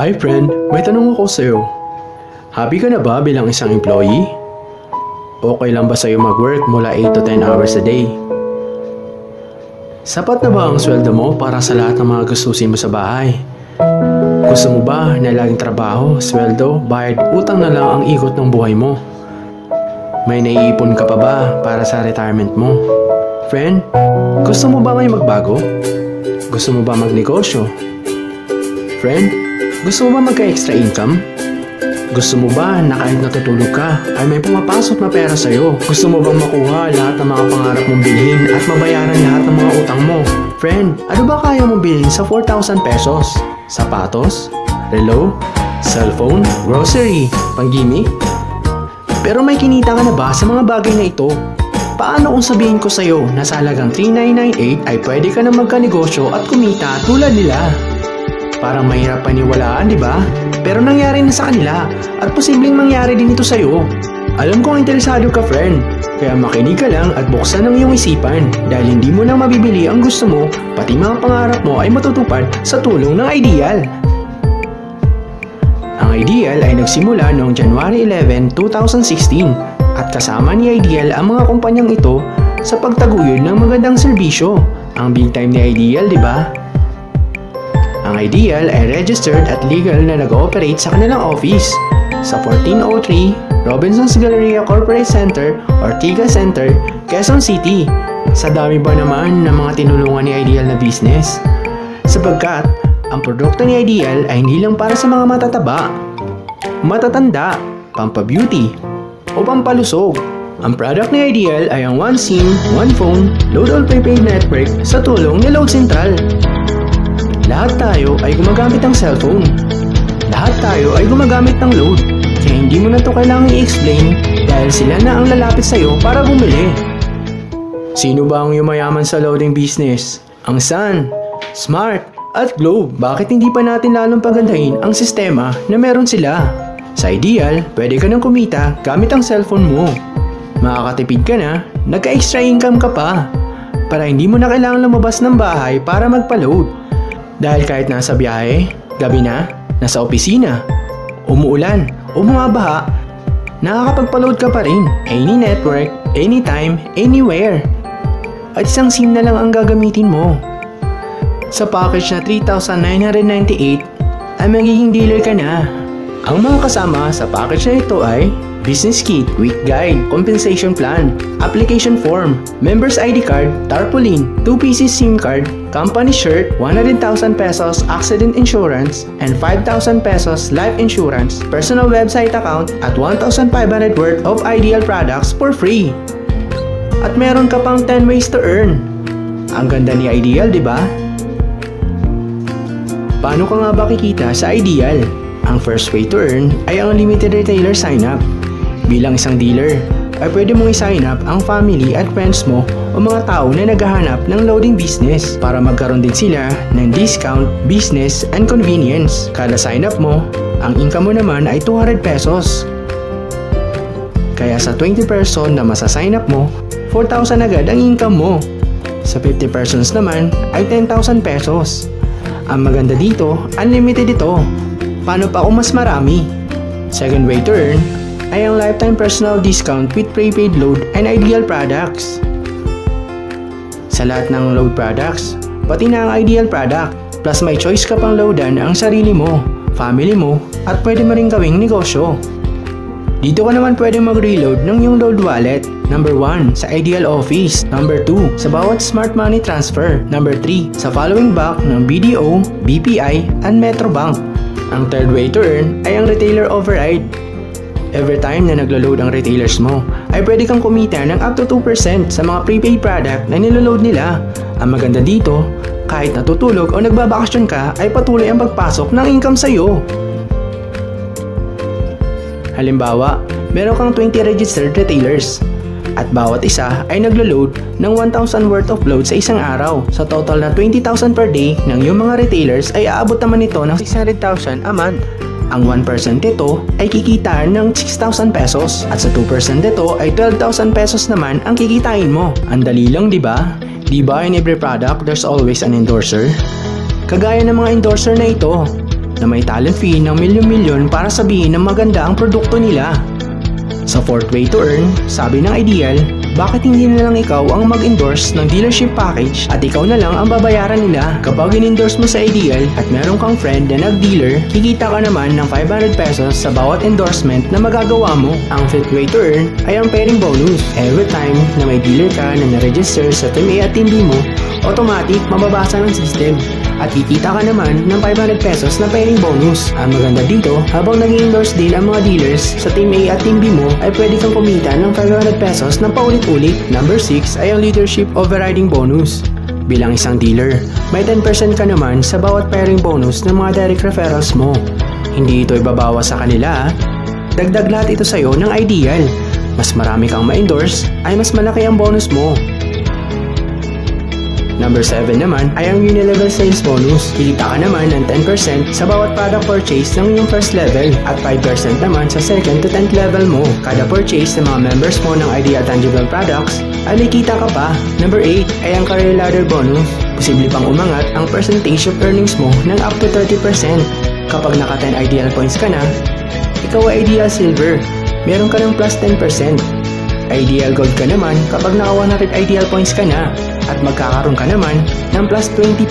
Hi friend, may tanong ako sa'yo. Happy ka na ba bilang isang employee? Okay lang ba sa'yo mag-work mula 8 to 10 hours a day? Sapat na ba ang sweldo mo para sa lahat ng mga gustusin mo sa bahay? Gusto mo ba na laging trabaho, sweldo, bayad, utang na lang ang ikot ng buhay mo? May naiipon ka pa ba para sa retirement mo? Friend, gusto mo ba ngayon magbago? Gusto mo ba magnegosyo? Friend, gusto mo ba magka-extra income? Gusto mo ba na kahit natutulog ka ay may pumapasok na pera sa'yo? Gusto mo bang makuha lahat ng mga pangarap mong bilhin at mabayaran lahat ng mga utang mo? Friend, ano ba kaya mong bilhin sa 4,000 pesos? Sapatos? Relo? Cellphone? Grocery? Panggimik? Pero may kinita ka na ba sa mga bagay na ito? Paano kung sabihin ko sa'yo na sa halagang 3,998 ay pwede ka na magkanegosyo at kumita tulad nila? Parang mahirap paniwalaan, di ba? Pero nangyari na sa kanila at posibleng mangyari din ito sa'yo. Alam kong interesado ka, friend. Kaya makinig ka lang at buksan ang iyong isipan dahil hindi mo lang mabibili ang gusto mo, pati mga pangarap mo ay matutupad sa tulong ng Ideal. Ang Ideal ay nagsimula noong January 11, 2016 at kasama ni Ideal ang mga kumpanyang ito sa pagtaguyod ng magandang serbisyo. Ang big time ni Ideal, di ba? Ang Ideal ay registered at legal na nag-ooperate sa kanilang office sa 1403 Robinson's Galleria Corporate Center, Ortigas Center, Quezon City. Sa dami ba naman ng mga tinulungan ni Ideal na business? Sapagkat ang produkto ni Ideal ay hindi lang para sa mga matataba, matatanda, pampabeauty, o pampalusog. Ang product ni Ideal ay ang One SIM, One Phone, Load All Prepaid Network sa tulong ni Load Central. Lahat tayo ay gumagamit ng cellphone. Lahat tayo ay gumagamit ng load. Kaya hindi mo na ito kailangang i-explain dahil sila na ang lalapit sa'yo para bumili. Sino ba ang yumayaman sa loading business? Ang Sun, Smart, at Globe. Bakit hindi pa natin lalong pagandahin ang sistema na meron sila? Sa Ideal, pwede ka nang kumita gamit ang cellphone mo. Makakatipid ka na, nagka-extra income ka pa. Para hindi mo na kailangang lumabas ng bahay para magpa-load. Dahil kahit nasa biyahe, gabi na, nasa opisina, umuulan, o bumabaha, nakakapagpa-load ka pa rin. Any network, anytime, anywhere. At isang SIM na lang ang gagamitin mo. Sa package na 3,998 ay magiging dealer ka na. Ang mga kasama sa package na ito ay Business Kit, Week Guide, Compensation Plan, Application Form, Members ID Card, Tarpaulin, 2 pieces SIM card, Company Shirt, 100,000 pesos Accident Insurance, and 5,000 pesos Life Insurance, Personal Website Account, at 1,500 worth of Ideal products for free. At meron ka pang 10 ways to earn. Ang ganda ni Ideal, di ba? Paano ka nga ba kikita sa Ideal? Ang first way to earn ay ang limited retailer sign-up. Bilang isang dealer, ay pwede mong i-sign up ang family at friends mo o mga tao na naghahanap ng loading business para magkaroon din sila ng discount, business, and convenience. Kada sign up mo, ang income mo naman ay 200 pesos. Kaya sa 20 person na masa-sign up mo, 4,000 agad ang income mo. Sa 50 persons naman ay 10,000 pesos. Ang maganda dito, unlimited ito. Paano pa kung mas marami? Second way to earn ay ang lifetime personal discount with prepaid load and Ideal products. Sa lahat ng load products, pati na ang Ideal product, plus may choice ka pang loadan ang sarili mo, family mo, at pwede mo rin gawing negosyo. Dito ka naman pwede mag-reload ng iyong load wallet. Number 1, sa Ideal Office. Number 2, sa bawat smart money transfer. Number 3, sa following bank ng BDO, BPI, and Metrobank. Ang third way to earn ay ang retailer override. Every time na naglo-load ang retailers mo, ay pwede kang kumita ng up to 2% sa mga prepaid product na niloload nila. Ang maganda dito, kahit natutulog o nagbabakasyon ka, ay patuloy ang pagpasok ng income sa'yo. Halimbawa, meron kang 20 registered retailers at bawat isa ay naglo-load ng 1,000 worth of load sa isang araw. Sa total na 20,000 per day ng iyong mga retailers ay aabot naman ito ng 600,000 a month. Ang 1% nito ay kikitaan ng 6,000 pesos at sa 2% nito ay 12,000 pesos naman ang kikitain mo. Ang dali lang, di ba? Di ba in every product there's always an endorser? Kagaya ng mga endorser na ito, na may talent fee ng milyon-milyon para sabihin na maganda ang produkto nila. Sa fourth way to earn, sabi ng Ideal, bakit hindi na lang ikaw ang mag-endorse ng dealership package at ikaw na lang ang babayaran nila? Kapag in-endorse mo sa Ideal at meron kang friend na nag-dealer, kikita ka naman ng 500 pesos sa bawat endorsement na magagawa mo. Ang fifth way to earn ay ang pairing bonus. Every time na may dealer ka na na-register sa Team A at Team B mo, automatic mababasa ng system at kikita ka naman ng 500 pesos na pairing bonus. Ang maganda dito, habang nag-endorse din ang mga dealers sa Team A at Team B mo, ay pwede kang kumita ng 500 pesos na paulit-ulit. Number 6 ay ang leadership overriding bonus. Bilang isang dealer, may 10% ka naman sa bawat pairing bonus ng mga direct referrals mo. Hindi ito ibabawas sa kanila. Dagdag lahat ito sa'yo ng Ideal. Mas marami kang ma-endorse, ay mas malaki ang bonus mo. Number 7 naman ay ang unilevel sales bonus. Kikita ka naman ng 10% sa bawat product purchase ng iyong first level at 5% naman sa second to 10th level mo. Kada purchase ng mga members mo ng Ideal Tangible Products ay may kita ka pa. Number 8 ay ang career ladder bonus. Posible pang umangat ang percentage of earnings mo ng up to 30%. Kapag naka 10 Ideal points ka na, ikaw ay Ideal Silver. Meron ka ng plus 10%. Ideal Gold ka naman kapag naka 100 Ideal points ka na at magkakaroon ka naman ng plus 20%.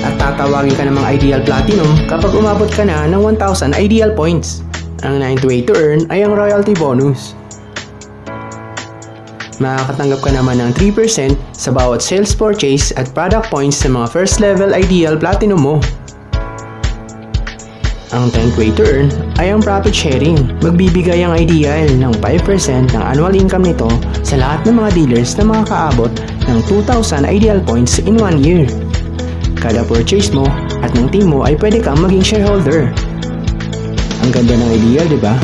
At tatawagin ka namang Ideal Platinum kapag umabot ka na ng 1,000 Ideal points. Ang 9th way to earn ay ang royalty bonus. Makakatanggap ka naman ng 3% sa bawat sales purchase at product points sa mga first level Ideal Platinum mo. Ang 10th way to earn ay ang profit sharing. Magbibigay ang Ideal ng 5% ng annual income nito sa lahat ng mga dealers na makakaabot ng 2,000 Ideal points in 1 year. Kada purchase mo at ng team mo ay pwede kang maging shareholder. Ang ganda ng Ideal, di ba?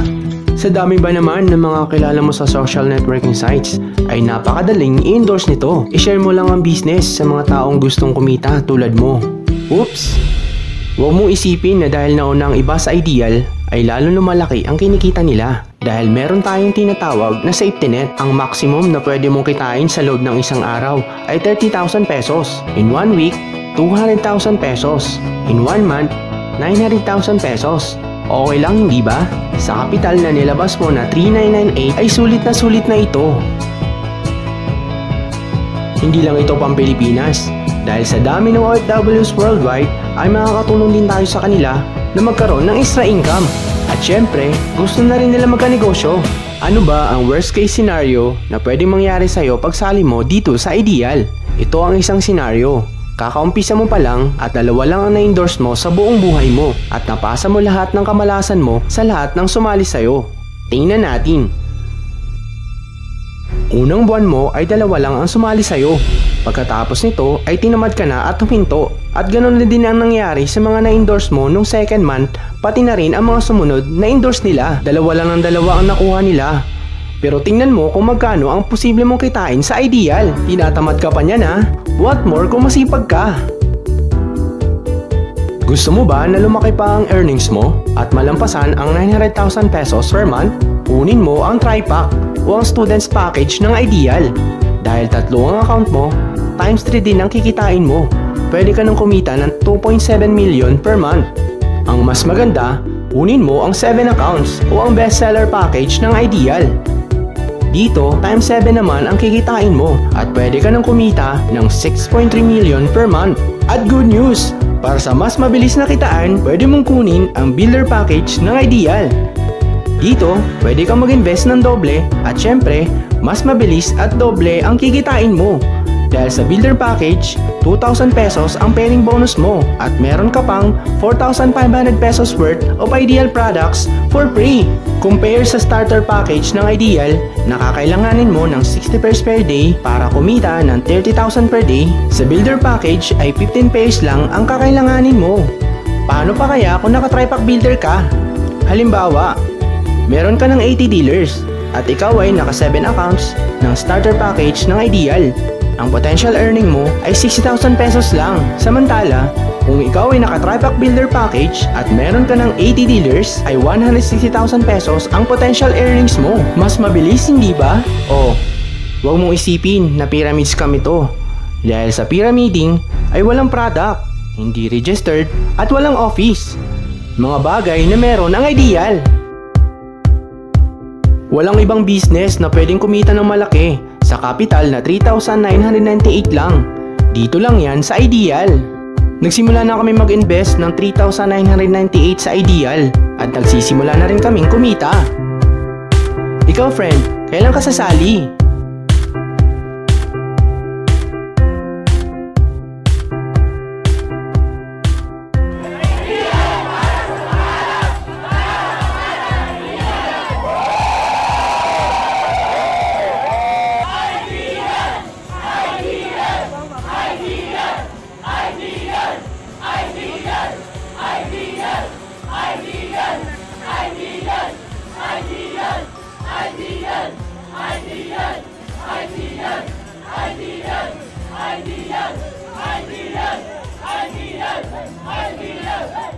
Sa dami ba naman ng mga kilala mo sa social networking sites, ay napakadaling i-endorse nito. I-share mo lang ang business sa mga taong gustong kumita tulad mo. Oops! Huwag mong isipin na dahil nauna ang iba sa Ideal, ay lalo lumalaki ang kinikita nila. Dahil meron tayong tinatawag na safety net. Ang maximum na pwede mong kitain sa loob ng isang araw ay 30,000 pesos. In 1 week, 200,000 pesos. In 1 month, 900,000 pesos. Okay lang, hindi ba? Sa kapital na nilabas mo na 3,998 ay sulit na ito. Hindi lang ito pang Pilipinas. Dahil sa dami ng OFWs worldwide, ay makakatulong din tayo sa kanila na magkaroon ng extra income. At syempre, gusto na rin nila magkanegosyo. Ano ba ang worst case scenario na pwedeng mangyari sa'yo pag sali mo dito sa Ideal? Ito ang isang senaryo. Kakaumpisa mo pa lang at 2 lang ang na-endorse mo sa buong buhay mo at napasa mo lahat ng kamalasan mo sa lahat ng sumali sa'yo. Tingnan natin. Unang buwan mo ay 2 lang ang sumali sa'yo. Pagkatapos nito ay tinamad ka na at huminto. At ganoon din ang nangyari sa mga na-endorse mo nung second month, pati na rin ang mga sumunod na endorse nila. 2 lang ang nakuha nila. Pero tingnan mo kung magkano ang posible mong kitain sa Ideal. Tinatamad ka pa niyan, ha? What more kung masipag ka? Gusto mo ba na lumaki pa ang earnings mo at malampasan ang 900,000 pesos per month? Kunin mo ang TriPack o ang Students Package ng Ideal. Dahil 3 ang account mo, times 3 din ang kikitain mo. Pwede ka nang kumita ng 2.7 million per month. Ang mas maganda, kunin mo ang 7 accounts o ang bestseller package ng Ideal. Dito, times 7 naman ang kikitain mo at pwede ka nang kumita ng 6.3 million per month. At good news! Para sa mas mabilis na kitaan, pwede mong kunin ang Builder Package ng Ideal. Dito, pwede kang mag-invest ng doble at syempre, mas mabilis at doble ang kikitain mo. Dahil sa Builder Package, 2,000 pesos ang pairing bonus mo at meron ka pang 4,500 pesos worth of Ideal products for free. Compare sa Starter Package ng Ideal, nakakailanganin mo ng 60 pairs per day para kumita ng 30,000 per day. Sa Builder Package ay 15 pairs lang ang kakailanganin mo. Paano pa kaya kung naka-TriPack Builder ka? Halimbawa, meron ka ng 80 dealers at ikaw ay naka 7 accounts ng Starter Package ng Ideal. Ang potential earning mo ay 60,000 pesos lang. Samantala, kung ikaw ay naka TriPack Builder Package at meron ka ng 80 dealers, ay 160,000 pesos ang potential earnings mo. Mas mabilis, hindi ba? O, huwag mong isipin na pyramid scam ito. Dahil sa pyramiding ay walang product, hindi registered at walang office. Mga bagay na meron ang Ideal. Walang ibang business na pwedeng kumita ng malaki sa capital na 3,998 lang. Dito lang yan sa Ideal. Nagsimula na kami mag-invest ng 3,998 sa Ideal at nagsisimula na rin kaming kumita. Ikaw friend, kailan ka sasali? Ideal!